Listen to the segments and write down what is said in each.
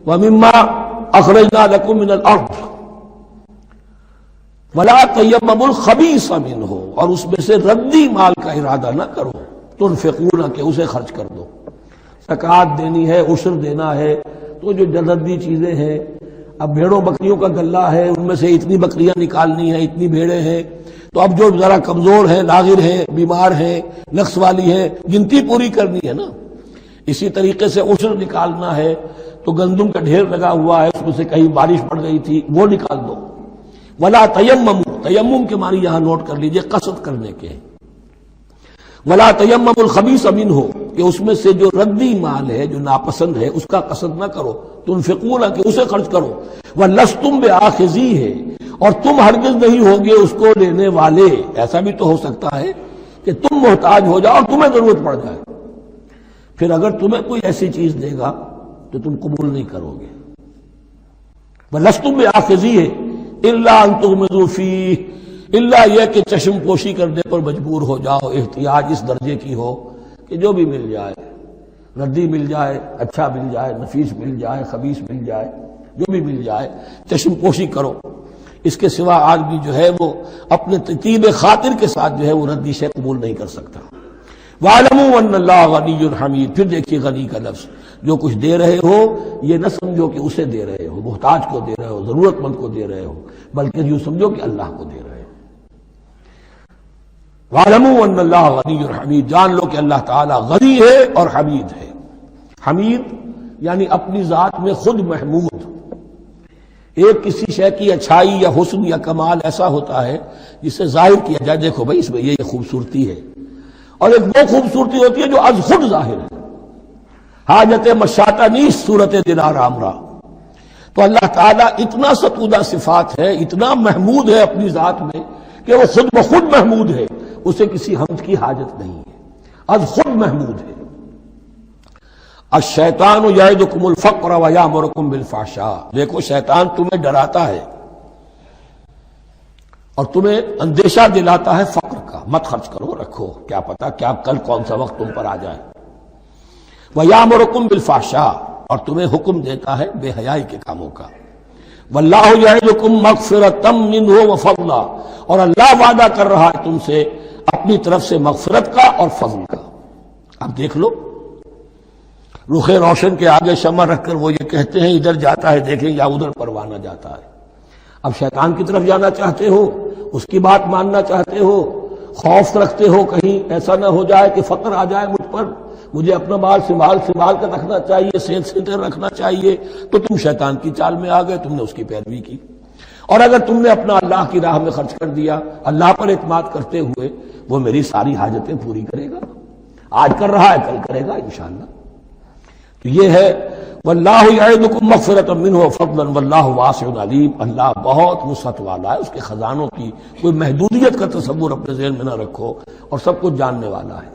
وَمِمَّا أَخْرَجْنَا لَكُم مِّنَ الْأَرْضِ وَلَا تَيَمَّمُوا الْخَبِيثَ مِنْهُ، اور اس میں سے ردی مال کا ارادہ نہ کرو، تنفقون کہ اسے خرچ کر دو۔ زکوٰۃ دینی ہے، عشر دینا ہے، تو جو ردی چیزیں ہیں، اب بھیڑوں بکریوں کا غلہ ہے، ان میں سے اتنی بکریاں نکالنی ہیں، اتنی بھیڑیں ہیں، تو اب جو ذرا کمزور ہیں، لاغر ہیں، بیمار ہیں، نقص والی ہیں، گنتی پوری کرنی ہے نا۔ اسی طریقے سے عشر نکالنا ہے، تو گندم کا ڈھیر لگا ہوا ہے، اس میں سے کہیں بارش پڑ گئی تھی، وہ نکال دو۔ ولا تیمموا، تیمم کے معنی یہاں نوٹ کر لیجئے قصد کرنے کے۔ ولا تیمموا الخبیث منہ، کہ اس میں سے جو ردی مال ہے، جو ناپسند ہے، اس کا قصد نہ کرو، تنفقون کہ اسے خرچ کرو، وَلَسْتُمْ بِآخِذِيهِ، اور تم ہرگز نہیں ہوگے اس کو لینے والے۔ ایسا بھی تو ہو سکتا ہے کہ تم محتاج ہو جاؤ اور تمہیں ضرورت پڑ جائے، پھر اگر تمہیں کوئی ایسی چیز دے گا تو تم قبول نہیں کرو گے۔ وَلَسْتُمْ بِآخِذِيهِ إِلَّا أَن تُغْمِضُوا فِيهِ، اللہ یہ کہ چشم پوشی کرنے پر مجبور ہو جاؤ، احتیاج اس درجے کی ہو کہ جو بھی مل جائے، ردی مل جائے، اچھا مل جائے، نفیس مل جائے، خبیث مل جائے، جو بھی مل جائے چشم پوشی کرو۔ اس کے سوا آدمی جو ہے وہ اپنے طیب خاطر کے ساتھ جو ہے وہ ردی شے قبول نہیں کر سکتا۔ وَاعْلَمُوا أَنَّ اللَّهَ غَنِيٌّ حَمِيدٌ، پھر دیکھیے غنی کا لفظ، جو کچھ دے رہے ہو یہ نہ سمجھو کہ اسے دے رہے ہو، محتاج کو دے رہے ہو، ضرورت مند کو دے رہے ہو، بلکہ یوں سمجھو کہ اللہ کو دے رہے ہو۔ وَاعْلَمُوا أَنَّ اللَّهَ غَنِيٌّ حَمِيدٌ، جان لو کہ اللہ تعالیٰ غنی ہے اور حمید ہے۔ حمید یعنی اپنی ذات میں خود محمود۔ ایک کسی شے کی اچھائی یا حسن یا کمال ایسا ہوتا ہے جسے ظاہر کیا جائے، دیکھو بھائی اس میں یہ خوبصورتی ہے، اور ایک وہ خوبصورتی ہوتی ہے جو از خود ظاہر ہے۔ حاجت مشاطہ نیست صورت دلار آمرا، تو اللہ تعالیٰ اتنا ستودہ صفات ہے، اتنا محمود ہے اپنی ذات میں کہ وہ خود بخود محمود ہے، اسے کسی حمد کی حاجت نہیں ہے، از خود محمود ہے۔ الشیطان یعدکم الفقر ویامرکم بالفحشاء، دیکھو شیطان تمہیں ڈراتا ہے اور تمہیں اندیشہ دلاتا ہے فقر کا، مت خرچ کرو، رکھو، کیا پتا کیا کل کون سا وقت تم پر آ جائے۔ ویامرکم بالفحشاء، اور تمہیں حکم دیتا ہے بے حیائی کے کاموں کا۔ واللہ یعدکم مغفرۃ منہ وفضلا، اور اللہ وعدہ کر رہا ہے تم سے اپنی طرف سے مغفرت کا اور فضل کا۔ اب دیکھ لو، رخ روشن کے آگے شمع رکھ کر وہ یہ کہتے ہیں ادھر جاتا ہے دیکھیں یا ادھر پروانہ جاتا ہے۔ اب شیطان کی طرف جانا چاہتے ہو، اس کی بات ماننا چاہتے ہو، خوف رکھتے ہو کہیں ایسا نہ ہو جائے کہ فقر آ جائے مجھ پر، مجھے اپنا مال سنبھال کر رکھنا چاہیے، صحت سے رکھنا چاہیے، تو تم شیطان کی چال میں آ گئے، تم نے اس کی پیروی کی۔ اور اگر تم نے اپنا اللہ کی راہ میں خرچ کر دیا، اللہ پر اعتماد کرتے ہوئے، وہ میری ساری حاجتیں پوری کرے گا، آج کر رہا ہے کل کرے گا انشاءاللہ۔ تو یہ ہے واللہ یعدکم مغفرۃ منہ وفضلا واللہ واسع علیم، اللہ بہت وسعت والا ہے، اس کے خزانوں کی کوئی محدودیت کا تصور اپنے ذہن میں نہ رکھو، اور سب کچھ جاننے والا ہے۔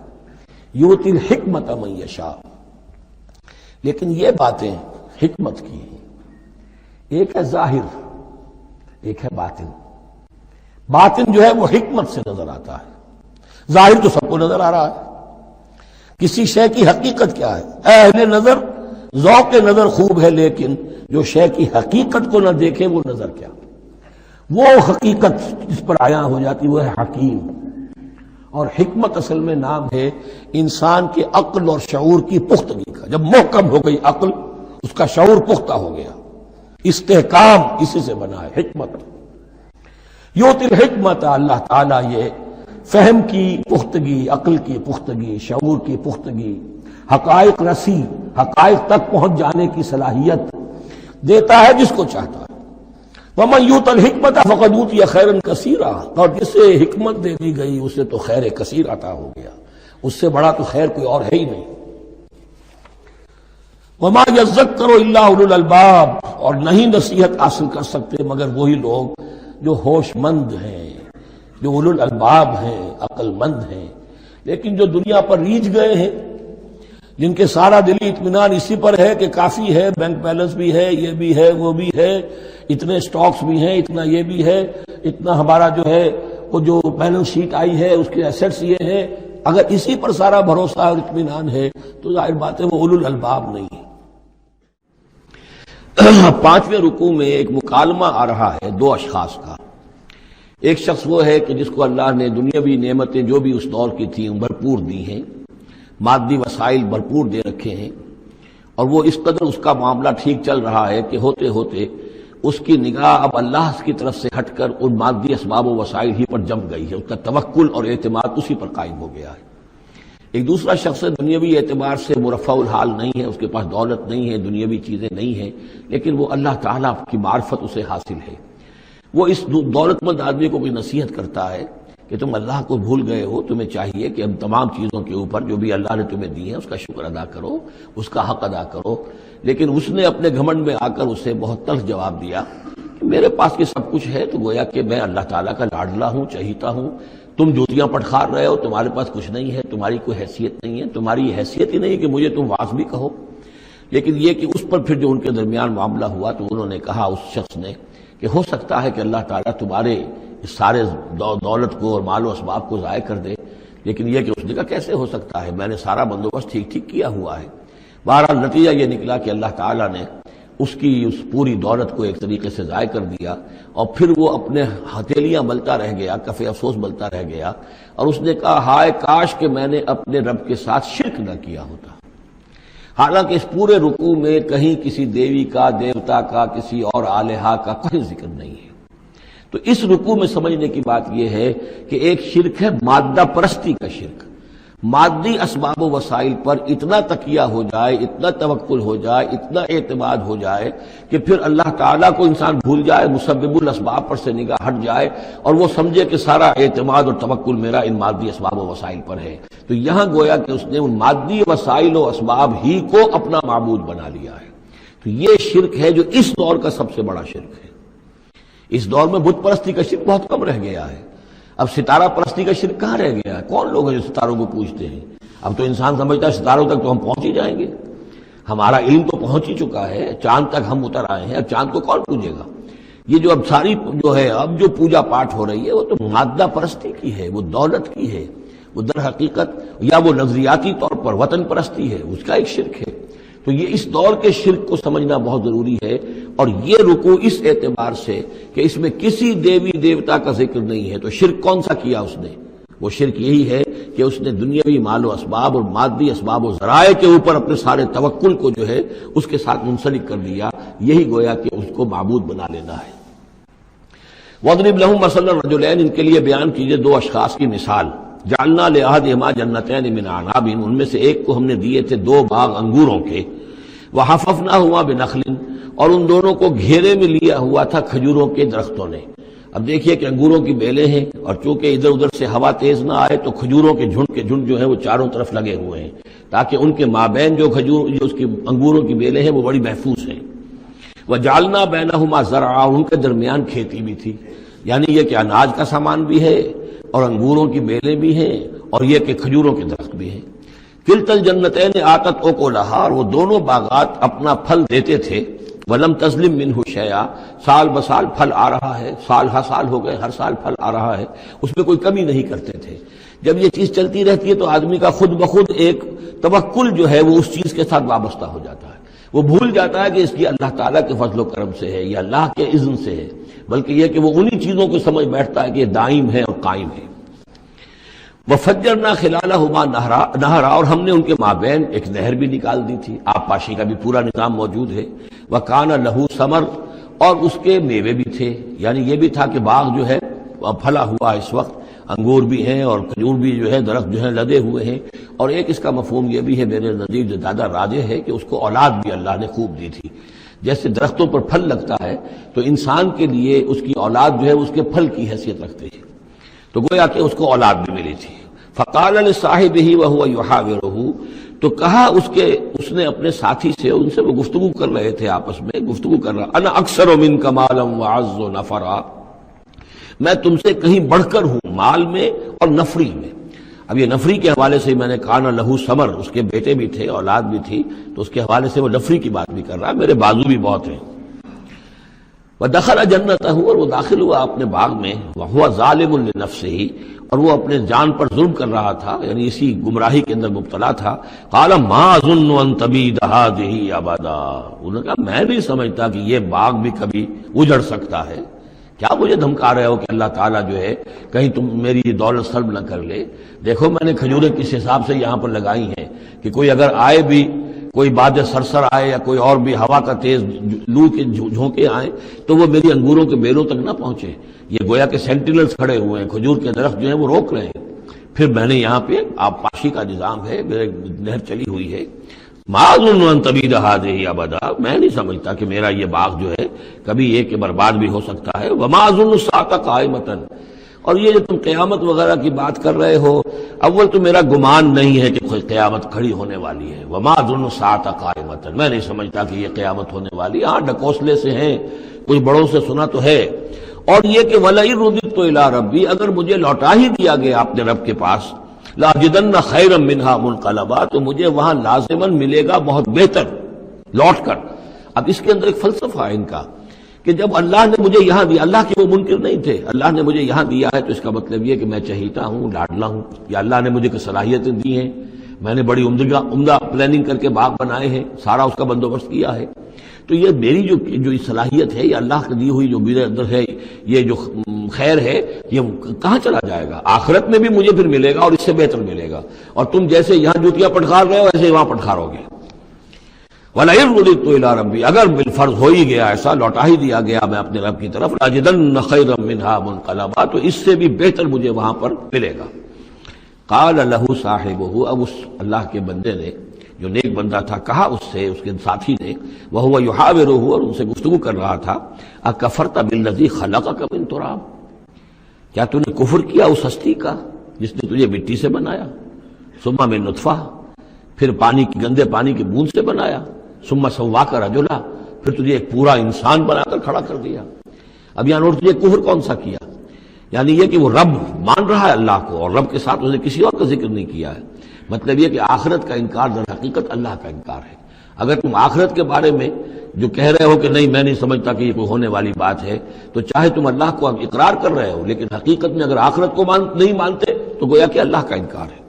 یؤتی الحکمۃ من یشاء، لیکن یہ باتیں حکمت کی ہیں، ایک ہے ظاہر، ایک ہے باطن۔ باطن جو ہے وہ حکمت سے نظر آتا ہے، ظاہر تو سب کو نظر آ رہا ہے۔ کسی شے کی حقیقت کیا ہے؟ اہل نظر ذوق نظر خوب ہے، لیکن جو شے کی حقیقت کو نہ دیکھے وہ نظر کیا؟ وہ حقیقت جس پر عیاں ہو جاتی وہ ہے حکیم۔ اور حکمت اصل میں نام ہے انسان کے عقل اور شعور کی پختگی کا۔ جب محکم ہو گئی عقل، اس کا شعور پختہ ہو گیا، استحکام اسی سے بنا ہے حکمت۔ یؤتی الحکمت، اللہ تعالیٰ یہ فہم کی پختگی، عقل کی پختگی، شعور کی پختگی، حقائق رسی، حقائق تک پہنچ جانے کی صلاحیت دیتا ہے جس کو چاہتا ہے۔ وَمَن يُؤْتَ الْحِكْمَةَ فَقَدْ أُوتِيَ خَيْرًا كَثِيرًا، اور جسے حکمت دے دی گئی اسے تو خیر کثیر عطا ہو گیا، اس سے بڑا تو خیر کوئی اور ہے ہی نہیں۔ وَمَا يَذَّكَّرُ إِلَّا أُولُو الْأَلْبَابِ، اور نہیں نصیحت حاصل کر سکتے مگر وہی لوگ جو ہوش مند ہیں، جو اولو الالباب ہیں، عقل مند ہیں۔ لیکن جو دنیا پر ریجھ گئے ہیں، جن کے سارا دلی اطمینان اسی پر ہے کہ کافی ہے، بینک بیلنس بھی ہے، یہ بھی ہے، وہ بھی ہے، اتنے سٹاکس بھی ہیں، اتنا یہ بھی ہے، اتنا ہمارا جو ہے وہ جو بیلنس شیٹ آئی ہے اس کے ایسٹس یہ ہیں، اگر اسی پر سارا بھروسہ اور اطمینان ہے تو ظاہر بات ہے وہ اولو الالباب نہیں ہے۔ پانچویں رکوع میں ایک مکالمہ آ رہا ہے دو اشخاص کا. ایک شخص وہ ہے کہ جس کو اللہ نے دنیاوی نعمتیں جو بھی اس دور کی تھیں بھرپور دی ہیں، مادی وسائل بھرپور دے رکھے ہیں، اور وہ اس قدر اس کا معاملہ ٹھیک چل رہا ہے کہ ہوتے ہوتے اس کی نگاہ اب اللہ کی طرف سے ہٹ کر ان مادی اسباب و وسائل ہی پر جم گئی ہے، اس کا توکل اور اعتماد اسی پر قائم ہو گیا ہے. ایک دوسرا شخص دنیاوی اعتبار سے مرفع الحال نہیں ہے، اس کے پاس دولت نہیں ہے، دنیاوی چیزیں نہیں ہیں، لیکن وہ اللہ تعالیٰ کی معرفت اسے حاصل ہے. وہ اس دولت مند آدمی کو کوئی نصیحت کرتا ہے کہ تم اللہ کو بھول گئے ہو، تمہیں چاہیے کہ ہم تمام چیزوں کے اوپر جو بھی اللہ نے تمہیں دی ہے اس کا شکر ادا کرو، اس کا حق ادا کرو. لیکن اس نے اپنے گھمنڈ میں آ کر اسے بہت تلخ جواب دیا کہ میرے پاس یہ سب کچھ ہے تو گویا کہ میں اللہ تعالیٰ کا لاڈلا ہوں، چہیتا ہوں. تم جوتیاں پٹخار رہے ہو، تمہارے پاس کچھ نہیں ہے، تمہاری کوئی حیثیت نہیں ہے، تمہاری حیثیت ہی نہیں کہ مجھے تم واعظ بھی کہو. لیکن یہ کہ اس پر پھر جو ان کے درمیان معاملہ ہوا تو انہوں نے کہا اس شخص نے کہ ہو سکتا ہے کہ اللہ تعالیٰ تمہارے اس سارے دولت کو اور مال و اسباب کو ضائع کر دے. لیکن یہ کہ اس نے کہا کیسے ہو سکتا ہے، میں نے سارا بندوبست ٹھیک کیا ہوا ہے. بہرحال نتیجہ یہ نکلا کہ اللہ تعالیٰ نے اس کی اس پوری دولت کو ایک طریقے سے ضائع کر دیا، اور پھر وہ اپنے ہتھیلیاں ملتا رہ گیا، کف افسوس ملتا رہ گیا، اور اس نے کہا ہائے کاش کہ میں نے اپنے رب کے ساتھ شرک نہ کیا ہوتا. حالانکہ اس پورے رکوع میں کہیں کسی دیوی کا، دیوتا کا، کسی اور الہہ کا کوئی ذکر نہیں ہے. تو اس رکوع میں سمجھنے کی بات یہ ہے کہ ایک شرک ہے مادہ پرستی کا شرک. مادی اسباب و وسائل پر اتنا تکیہ ہو جائے، اتنا توکل ہو جائے، اتنا اعتماد ہو جائے کہ پھر اللہ تعالیٰ کو انسان بھول جائے، مسبب الاسباب پر سے نگاہ ہٹ جائے، اور وہ سمجھے کہ سارا اعتماد اور توکل میرا ان مادی اسباب و وسائل پر ہے. تو یہاں گویا کہ اس نے ان مادی وسائل و اسباب ہی کو اپنا معبود بنا لیا ہے. تو یہ شرک ہے جو اس دور کا سب سے بڑا شرک ہے. اس دور میں بت پرستی کا شرک بہت کم رہ گیا ہے. اب ستارہ پرستی کا شرک کہاں رہ گیا ہے؟ کون لوگ ہیں جو ستاروں کو پوجتے ہیں؟ اب تو انسان سمجھتا ہے ستاروں تک تو ہم پہنچ ہی جائیں گے، ہمارا علم تو پہنچ ہی چکا ہے، چاند تک ہم اتر آئے ہیں، اب چاند کو کون پوجے گا؟ یہ جو اب ساری جو ہے اب جو پوجا پاٹ ہو رہی ہے وہ تو مادہ پرستی کی ہے، وہ دولت کی ہے، وہ در حقیقت یا وہ نظریاتی طور پر وطن پرستی ہے، اس کا ایک شرک ہے. تو یہ اس دور کے شرک کو سمجھنا بہت ضروری ہے. اور یہ رکوع اس اعتبار سے کہ اس میں کسی دیوی دیوتا کا ذکر نہیں ہے. تو شرک کون سا کیا اس نے؟ وہ شرک یہی ہے کہ اس نے دنیاوی مال و اسباب اور مادی اسباب و ذرائع کے اوپر اپنے سارے توکل کو جو ہے اس کے ساتھ منسلک کر دیا. یہی گویا کہ اس کو معبود بنا لینا ہے. وَاضْرِبْ لَهُم مَثَلًا رَجُلَيْنِ، ان کے لیے بیان کیجئے دو اشخاص کی مثال. جعلنا لأحدهما جنتین من اعناب، ان میں سے ایک کو ہم نے دیے تھے دو باغ انگوروں کے. وحففناہما بنخل، اور ان دونوں کو گھیرے میں لیا ہوا تھا کھجوروں کے درختوں نے. اب دیکھیے کہ انگوروں کی بیلیں ہیں، اور چونکہ ادھر ادھر سے ہوا تیز نہ آئے تو کھجوروں کے جھنڈ جو ہیں وہ چاروں طرف لگے ہوئے ہیں، تاکہ ان کے مابین جو اس کی انگوروں کی بیلیں ہیں وہ بڑی محفوظ ہیں. وجعلنا بینہما زرعا، ان کے درمیان کھیتی بھی تھی، یعنی یہ کہ اناج کا سامان بھی ہے اور انگوروں کی بیلیں بھی ہیں اور یہ کہ کھجوروں کے درخت بھی ہیں. کلتا الجنتین آتت اکلہا، اور وہ دونوں باغات اپنا پھل دیتے تھے. ولم تظلم منہ شیئا، سال بسال پھل آ رہا ہے، سال ہر سال ہو گئے، ہر سال پھل آ رہا ہے، اس میں کوئی کمی نہیں کرتے تھے. جب یہ چیز چلتی رہتی ہے تو آدمی کا خود بخود ایک توکل جو ہے وہ اس چیز کے ساتھ وابستہ ہو جاتا ہے. وہ بھول جاتا ہے کہ اس کی اللہ تعالیٰ کے فضل و کرم سے ہے یا اللہ کے اذن سے ہے، بلکہ یہ کہ وہ انہی چیزوں کو سمجھ بیٹھتا ہے کہ یہ دائم ہے اور قائم ہے. وَفَجَّرْنَا خِلَالَهُمَا نَهْرًا، اور ہم نے ان کے مابین ایک نہر بھی نکال دی تھی. آب پاشی کا بھی پورا نظام موجود ہے. وَكَانَ لَهُ ثَمَرٌ، اور اس کے میوے بھی تھے، یعنی یہ بھی تھا کہ باغ جو ہے پھلا ہوا اس وقت، انگور بھی ہیں اور کھجور بھی جو ہے درخت جو ہے لدے ہوئے ہیں. اور ایک اس کا مفہوم یہ بھی ہے میرے نزدیک جو زیادہ راجح ہے کہ اس کو اولاد بھی اللہ نے خوب دی تھی. جیسے درختوں پر پھل لگتا ہے تو انسان کے لیے اس کی اولاد جو ہے اس کے پھل کی حیثیت رکھتی ہے، تو گویا کہ اس کو اولاد بھی ملی تھی. فقال لصاحبہ وہو یحاورہ، تو کہا اس نے اپنے ساتھی سے، ان سے وہ گفتگو کر رہے تھے، آپس میں گفتگو کر رہا، انا اکثر منک مالا واعز نفرا، میں تم سے کہیں بڑھ کر ہوں مال میں اور نفری میں. اب یہ نفری کے حوالے سے میں نے کانا لہو ثمر، اس کے بیٹے بھی تھے، اولاد بھی تھی، تو اس کے حوالے سے وہ نفری کی بات بھی کر رہا ہے، میرے بازو بھی بہت ہیں. وَدَخَلَ جَنَّتَهُ، اور وہ داخل ہوا اپنے باغ میں. وَهُوَ ظَالِمٌ لِنَفْسِهِ، اور وہ اپنے جان پر ظلم کر رہا تھا، یعنی اسی گمراہی کے اندر مبتلا تھا، قال ما اظن ان تبید هذه ابدا، انہوں نے کہا میں نہیں سمجھتا کہ یہ باغ بھی کبھی اجڑ سکتا ہے۔ کیا مجھے دھمکا رہے ہو کہ اللہ تعالیٰ جو ہے کہیں تم میری دولت سلب نہ کر لے؟ دیکھو میں نے کھجوریں کس حساب سے یہاں پر لگائی ہیں کہ کوئی اگر آئے بھی، کوئی باد سرسر آئے یا کوئی اور بھی ہوا کا تیز لو کے جھونکے آئیں تو وہ میری انگوروں کے بیلوں تک نہ پہنچے۔ یہ گویا کہ سینٹینلز کھڑے ہوئے ہیں، کھجور کے درخت جو ہیں وہ روک رہے ہیں۔ پھر میں نے یہاں پہ آبپاشی کا نظام ہے، میرے نہر چلی ہوئی ہے، ما اظن ان تبید هذه ابدا، میں نہیں سمجھتا کہ میرا یہ باغ جو ہے کبھی یہ کہ برباد بھی ہو سکتا ہے۔ وما اظن الساعة قائمة، اور یہ جو تم قیامت وغیرہ کی بات کر رہے ہو، اول تو میرا گمان نہیں ہے کہ کوئی قیامت کھڑی ہونے والی ہے۔ وما اظن الساعة قائمة، میں نہیں سمجھتا کہ یہ قیامت ہونے والی ہے۔ ہاں ڈکوسلے سے ہیں، کوئی بڑوں سے سنا تو ہے، اور یہ کہ وَلَئِن رُدِدتُّ إِلَىٰ رَبِّي، اگر مجھے لوٹا ہی دیا گیا اپنے رب کے پاس، لَأَجِدَنَّ خَيْرًا مِّنْهَا مُنْقَلَبًا، تو مجھے وہاں لازماً ملے گا بہت بہتر لوٹ کر۔ اب اس کے اندر ایک فلسفہ ہے ان کا کہ جب اللہ نے مجھے یہاں دیا، اللہ کے وہ منکر نہیں تھے، اللہ نے مجھے یہاں دیا ہے تو اس کا مطلب یہ کہ میں چہیتا ہوں، لاڈلا ہوں، یا اللہ نے مجھے صلاحیتیں دی ہیں، میں نے بڑی عمدہ پلاننگ کر کے باغ بنائے ہیں، سارا اس کا بندوبست کیا ہے، تو یہ میری جو صلاحیت ہے، یہ اللہ کی دی ہوئی جو میرے اندر ہے، یہ جو خیر ہے، یہ کہاں چلا جائے گا؟ آخرت میں بھی مجھے پھر ملے گا اور اس سے بہتر ملے گا، اور تم جیسے یہاں جوتیاں پٹخار رہے ہو ایسے وہاں پٹخارو گے۔ وَلَئِن رُدِدتُّ إِلَىٰ رَبِّي، اگر بالفرض ہو ہی گیا ایسا، لوٹا ہی دیا گیا میں اپنے رب کی طرف، لَأَجِدَنَّ خَيْرًا مِّنْهَا مُنْقَلَبًا، تو اس سے بھی بہتر مجھے وہاں پر ملے گا۔ قال له صاحبہ، اب اس اللہ کے بندے نے جو نیک بندہ تھا کہا اس سے، اس کے ساتھی نے، وہو یحاورہ، اور ان سے گفتگو کر رہا تھا، اکفرت بالذی خلقک من تراب، کیا تو نے کفر کیا اس ہستی کا جس نے تجھے مٹی سے بنایا، ثم من نطفہ، پھر گندے پانی کی بوند سے بنایا، ثم سواک رجلا، پھر تجھے ایک پورا انسان بنا کر کھڑا کر دیا۔ اب یہاں نوٹ، تجھے کفر کون سا کیا؟ یعنی یہ کہ وہ رب مان رہا ہے اللہ کو، اور رب کے ساتھ اس نے کسی اور کا ذکر نہیں کیا ہے۔ مطلب یہ کہ آخرت کا انکار در حقیقت اللہ کا انکار ہے۔ اگر تم آخرت کے بارے میں جو کہہ رہے ہو کہ نہیں میں نہیں سمجھتا کہ یہ کوئی ہونے والی بات ہے، تو چاہے تم اللہ کو اقرار کر رہے ہو، لیکن حقیقت میں اگر آخرت کو نہیں مانتے تو گویا کہ اللہ کا انکار ہے۔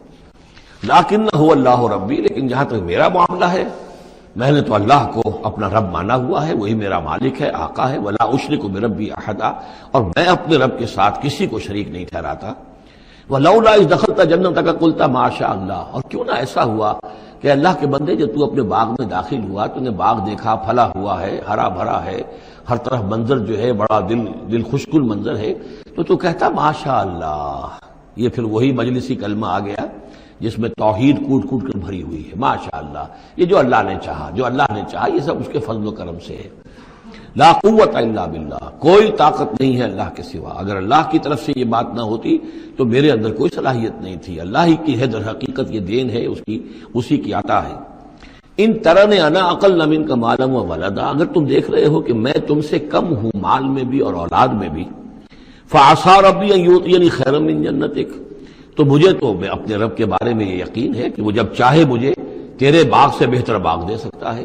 لَٰكِنَّهُ اللَّهُ رَبِّي، لیکن جہاں تک میرا معاملہ ہے، میں نے تو اللہ کو اپنا رب مانا ہوا ہے، وہی میرا مالک ہے، آقا ہے، وَلَا أُشْرِكُ بِرَبِّي أَحَدًا، اور میں اپنے رب کے ساتھ کسی کو شریک نہیں ٹھہراتا۔ وَلَوْلَا إِذْ دَخَلْتَ جَنَّتَكَ قُلْتَ مَا شَاءَ اللَّهُ، اور کیوں نہ ایسا ہوا کہ اللہ کے بندے جب تو اپنے باغ میں داخل ہوا، تو نے باغ دیکھا، پھلا ہوا ہے، ہرا بھرا ہے، ہر طرف منظر جو ہے بڑا دل خوشکن منظر ہے، تو کہتا ما شاء اللہ۔ یہ پھر وہی مجلسی کلمہ آ گیا جس میں توحید کوٹ کوٹ کر بھری ہوئی ہے، ماشاء اللہ، یہ جو اللہ نے چاہا، جو اللہ نے چاہا، یہ سب اس کے فضل و کرم سے ہے۔ لا قوت الا باللہ، کوئی طاقت نہیں ہے اللہ کے سوا۔ اگر اللہ کی طرف سے یہ بات نہ ہوتی تو میرے اندر کوئی صلاحیت نہیں تھی، اللہ ہی کی ہے، در حقیقت یہ دین ہے اسی کی عطا ہے۔ ان ترن انا اقل منک مالا و ولدا، اگر تم دیکھ رہے ہو کہ میں تم سے کم ہوں مال میں بھی اور اولاد میں بھی، فعسى ربی ان یؤتینی خیرا من جنتک، تو مجھے تو اپنے رب کے بارے میں یہ یقین ہے کہ وہ جب چاہے مجھے تیرے باغ سے بہتر باغ دے سکتا ہے،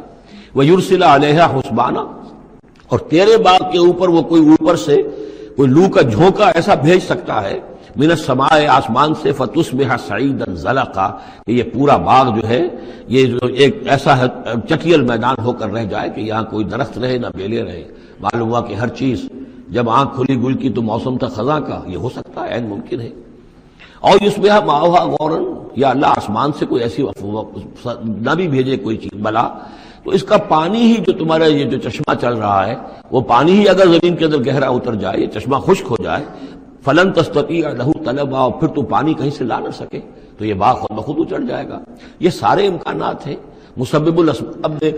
وَيُرْسِلَ عَلَيْهَا حُسْبَانًا، اور تیرے باغ کے اوپر وہ کوئی اوپر سے کوئی لو کا جھونکا ایسا بھیج سکتا ہے، من السماء، آسمان سے، فَتُصْبِحَ صَعِيدًا زَلَقًا، کہ یہ پورا باغ جو ہے یہ جو ایک ایسا چٹیل میدان ہو کر رہ جائے کہ یہاں کوئی درخت رہے نہ بیلے رہے۔ معلوم ہوا کہ ہر چیز جب آنکھ کھلی گل کی تو موسم تھا خزاں کا، یہ ہو سکتا ہے، عین ممکن ہے۔ اور یصبح ماؤہا غوراً، یا اللہ آسمان سے کوئی ایسی نہ بھی بھیجے کوئی چیز بلا، تو اس کا پانی ہی جو تمہارا یہ جو چشمہ چل رہا ہے، وہ پانی ہی اگر زمین کے اندر گہرا اتر جائے، یہ چشمہ خشک ہو جائے، فلن تستطیع لہ طلبا، اور پھر تو پانی کہیں سے لا نہ سکے، تو یہ باغ خود بخود اچڑ جائے گا۔ یہ سارے امکانات ہیں، مسبب الاسباب نے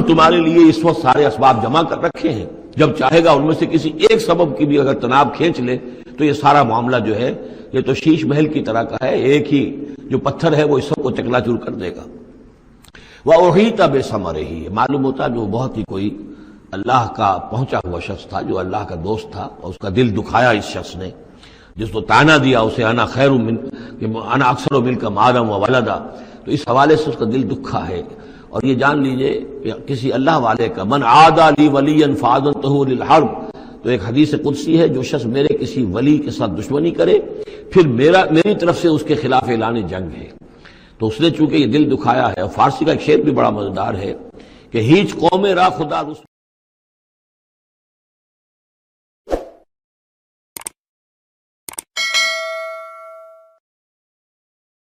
تمہارے لیے اس وقت سارے اسباب جمع کر رکھے ہیں، جب چاہے گا ان میں سے کسی ایک سبب کی بھی اگر تناب کھینچ لے تو یہ سارا معاملہ جو ہے یہ تو شیش محل کی طرح کا ہے، ایک ہی جو پتھر ہے وہ اس سب کو چکنا چور کر دے گا۔ وَأُحِيطَ بِثَمَرِهِ، معلوم ہوتا جو بہت ہی کوئی اللہ کا پہنچا ہوا شخص تھا، جو اللہ کا دوست تھا، اور اس کا دل دکھایا اس شخص نے، جس کو تانا دیا اسے انا خیر من، انا اکثر منک مالا و ولدا، تو اس حوالے سے اس کا دل دکھا ہے۔ اور یہ جان لیجئے کہ کسی اللہ والے کا من عادى لی ولیا فاذنته للحرب، تو تو ایک حدیث قدسی ہے، جو شخص میرے کسی ولی کے ساتھ دشمنی کرے پھر میری طرف سے اس کے خلاف اعلان جنگ ہے، تو اس نے چونکہ یہ دل دکھایا ہے۔ اور فارسی کا ایک شعر بھی بڑا مزیدار ہے کہ ہیچ قوم را خدا رسوا